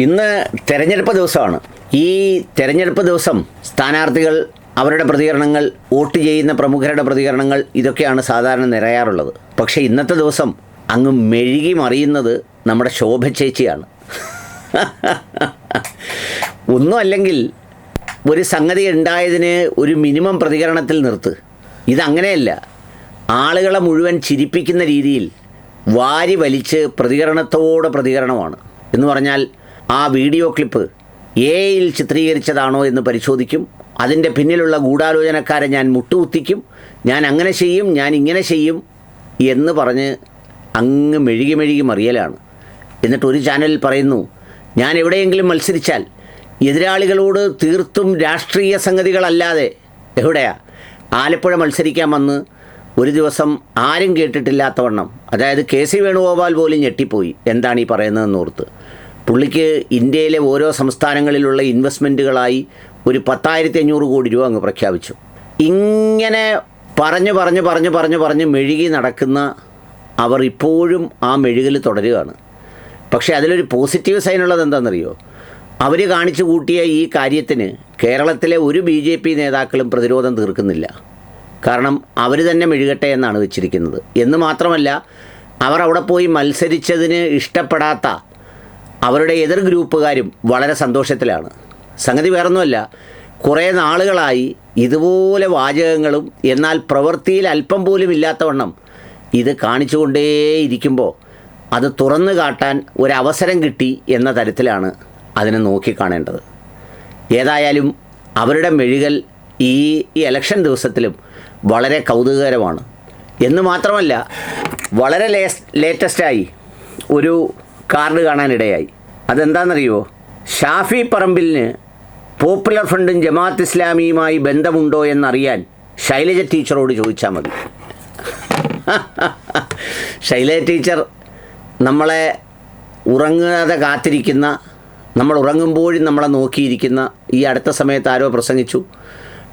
ഇന്ന് തെരഞ്ഞെടുപ്പ് ദിവസമാണ്. ഈ തെരഞ്ഞെടുപ്പ് ദിവസം സ്ഥാനാർത്ഥികൾ അവരുടെ പ്രതികരണങ്ങൾ, വോട്ട് ചെയ്യുന്ന പ്രമുഖരുടെ പ്രതികരണങ്ങൾ, ഇതൊക്കെയാണ് സാധാരണ നിറയാറുള്ളത്. പക്ഷേ ഇന്നത്തെ ദിവസം അങ്ങ് മെഴുകി മറിയുന്നത് നമ്മുടെ ശോഭ ചേച്ചിയാണ്. ഒന്നും അല്ലെങ്കിൽ ഒരു സംഗതി ഉണ്ടായതിന് ഒരു മിനിമം പ്രതികരണത്തിൽ നിർത്ത്. ഇതങ്ങനെയല്ല. ആളുകളെ മുഴുവൻ ചിരിപ്പിക്കുന്ന രീതിയിൽ വാരി വലിച്ച് പ്രതികരണത്തോടെ പ്രതികരണമാണ്. എന്ന് പറഞ്ഞാൽ ആ വീഡിയോ ക്ലിപ്പ് എഐയിൽ ചിത്രീകരിച്ചതാണോ എന്ന് പരിശോധിക്കും. അതിൻ്റെ പിന്നിലുള്ള ഗൂഢാലോചനക്കാരെ ഞാൻ മുട്ടുകുത്തിക്കും, ഞാൻ അങ്ങനെ ചെയ്യും, ഞാൻ ഇങ്ങനെ ചെയ്യും എന്ന് പറഞ്ഞ് അങ്ങ് മെഴുകി മറിയലാണ്. എന്നിട്ട് ഒരു ചാനലിൽ പറയുന്നു, ഞാൻ എവിടെയെങ്കിലും മത്സരിച്ചാൽ എതിരാളികളോട് തീർത്തും രാഷ്ട്രീയ സംഗതികളല്ലാതെ എവിടെയാ ആലപ്പുഴ മത്സരിക്കാൻ വന്ന് ഒരു ദിവസം ആരും കേട്ടിട്ടില്ലാത്തവണ്ണം, അതായത് കെ.സി. വേണുഗോപാൽ പോലും ഞെട്ടിപ്പോയി എന്താണ് ഈ പറയുന്നതെന്ന് ഓർത്ത്. പുള്ളിക്ക് ഇന്ത്യയിലെ ഓരോ സംസ്ഥാനങ്ങളിലുള്ള ഇൻവെസ്റ്റ്മെൻറ്റുകളായി ഒരു 10,500 കോടി രൂപ അങ്ങ് പ്രഖ്യാപിച്ചു. ഇങ്ങനെ പറഞ്ഞ് മെഴുകി നടക്കുന്ന അവർ ഇപ്പോഴും ആ മെഴുകൽ തുടരുകയാണ്. പക്ഷേ അതിലൊരു പോസിറ്റീവ് സൈനുള്ളത് എന്താണെന്നറിയോ? അവർ കാണിച്ചു കൂട്ടിയ ഈ കാര്യത്തിന് കേരളത്തിലെ ഒരു BJP നേതാക്കളും പ്രതിരോധം തീർക്കുന്നില്ല. കാരണം അവർ തന്നെ മെഴുകട്ടെ എന്നാണ് വെച്ചിരിക്കുന്നത്. എന്ന് മാത്രമല്ല, അവർ അവിടെ പോയി മത്സരിച്ചതിന് ഇഷ്ടപ്പെടാത്ത അവരുടെ എതിർ ഗ്രൂപ്പുകാരും വളരെ സന്തോഷത്തിലാണ്. സംഗതി വേറൊന്നുമല്ല, കുറേ നാളുകളായി ഇതുപോലെ വാചകങ്ങളും എന്നാൽ പ്രവൃത്തിയിൽ അല്പം പോലും ഇല്ലാത്തവണ്ണം ഇത് കാണിച്ചുകൊണ്ടേയിരിക്കുമ്പോൾ അത് തുറന്നു കാട്ടാൻ ഒരവസരം കിട്ടി എന്ന തരത്തിലാണ് അതിനെ നോക്കിക്കാണേണ്ടത്. ഏതായാലും അവരുടെ മെഴുകൽ ഈ ഇലക്ഷൻ ദിവസത്തിലും വളരെ കൗതുകകരമാണ്. എന്ന് മാത്രമല്ല, വളരെ ലേറ്റസ്റ്റായി ഒരു കാർഡ് കാണാനിടയായി. അതെന്താണെന്നറിയുമോ? ഷാഫി പറമ്പിലിന് പോപ്പുലർ ഫ്രണ്ടും ജമാഅത്ത് ഇസ്ലാമിയുമായി ബന്ധമുണ്ടോ എന്നറിയാൻ ശൈലജ ടീച്ചറോട് ചോദിച്ചാൽ മതി. ശൈലജ ടീച്ചർ നമ്മളെ ഉറങ്ങാതെ കാത്തിരിക്കുന്ന, നമ്മൾ ഉറങ്ങുമ്പോഴും നമ്മളെ നോക്കിയിരിക്കുന്ന, ഈ അടുത്ത സമയത്ത് ആരോ പ്രസംഗിച്ചു,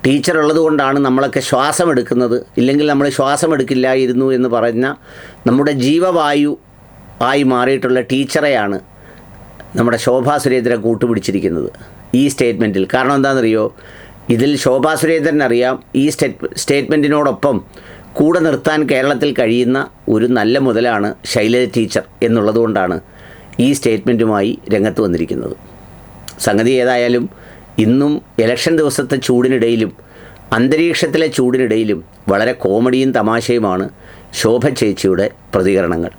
ടീച്ചർ ഉള്ളത് കൊണ്ടാണ് നമ്മളൊക്കെ ശ്വാസം എടുക്കുന്നത്, ഇല്ലെങ്കിൽ നമ്മൾ ശ്വാസം എടുക്കില്ലായിരുന്നു എന്ന് പറഞ്ഞ നമ്മുടെ ജീവവായു ആയി മാറിയിട്ടുള്ള ടീച്ചറെയാണ് നമ്മുടെ ശോഭാ സുരേന്ദ്രൻ കൂട്ടുപിടിച്ചിരിക്കുന്നത് ഈ സ്റ്റേറ്റ്മെൻറ്റിൽ. കാരണം എന്താണെന്നറിയോ? ഇതിൽ ശോഭാ സുരേന്ദ്രനറിയാം ഈ സ്റ്റേറ്റ്മെൻറ്റിനോടൊപ്പം കൂടെ നിർത്താൻ കേരളത്തിൽ കഴിയുന്ന ഒരു നല്ല മുതലാണ് ശൈലജ ടീച്ചർ എന്നുള്ളതുകൊണ്ടാണ് ഈ സ്റ്റേറ്റ്മെൻറ്റുമായി രംഗത്ത് വന്നിരിക്കുന്നത്. സംഗതി ഏതായാലും ഇന്നും ഇലക്ഷൻ ദിവസത്തെ ചൂടിനിടയിലും അന്തരീക്ഷത്തിലെ ചൂടിനിടയിലും വളരെ കോമഡിയും തമാശയുമാണ് ശോഭ ചേച്ചിയുടെ പ്രതികരണങ്ങൾ.